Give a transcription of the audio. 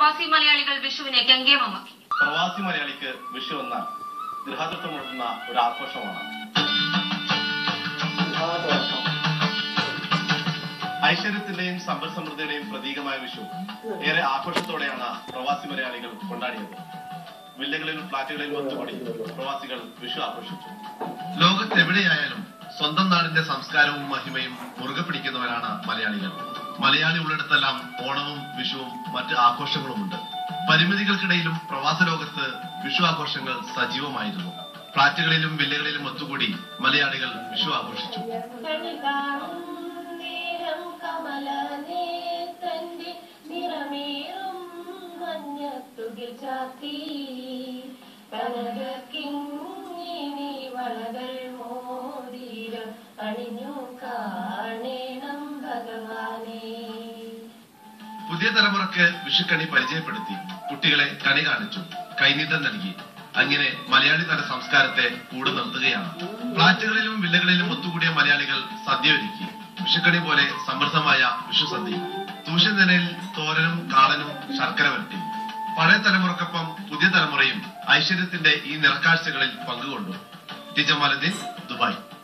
പ്രവാസി മലയാളികൾ വിഷുവിനെ ഗംഗേമമാക്കി. പ്രവാസി മലയാളിക്ക് വിഷു എന്നാൽ ഗൃഹാതുരത്വമുള്ള ഒരു ആഘോഷമാണ്. ഐശ്വര്യത്തിന്റെയും സമ്പൽ സമൃദ്ധിയുടെയും പ്രതീകമായ വിഷു ഏറെ ആഘോഷത്തോടെയാണ് പ്രവാസി മലയാളികൾ കൊണ്ടാടിയത്. വില്ലകളിലും ഫ്ളാറ്റുകളിലും ഒത്തുകൂടി പ്രവാസികൾ വിഷു ആഘോഷിച്ചു. ലോകത്തെവിടെയായാലും സ്വന്തം നാടിന്റെ സംസ്കാരവും മഹിമയും മുറുകെ പിടിക്കുന്നവരാണ് മലയാളികൾ. മലയാളി ഉള്ളിടത്തെല്ലാം ഓണവും വിഷുവും മറ്റ് ആഘോഷങ്ങളുമുണ്ട്. പരിമിതികൾക്കിടയിലും പ്രവാസ ലോകത്ത് വിഷു ആഘോഷങ്ങൾ സജീവമായിരുന്നു. ഫ്ളാറ്റുകളിലും വില്ലകളിലും ഒത്തുകൂടി മലയാളികൾ വിഷു ആഘോഷിച്ചു. പുതിയ തലമുറക്ക് വിഷുക്കണി പരിചയപ്പെടുത്തി, കുട്ടികളെ കണി കാണിച്ചു, കൈനീട്ടം നൽകി. അങ്ങനെ മലയാളി തല സംസ്കാരത്തെ കൂടെ നിർത്തുകയാണ്. ഫ്ളാറ്റുകളിലും വില്ലകളിലും ഒത്തുകൂടിയ മലയാളികൾ സദ്യ ഒരുക്കി. വിഷുക്കണി പോലെ സമൃദ്ധമായ വിഷു സദ്യ. തൂശനിലയിൽ തോരനും കാളനും ശർക്കര വരട്ടി. പഴയ തലമുറക്കൊപ്പം പുതിയ തലമുറയും ഐശ്വര്യത്തിന്റെ ഈ നിറക്കാഴ്ചകളിൽ പങ്കുകൊണ്ടു. ജമാലുദ്ദീൻ, ദുബായ്.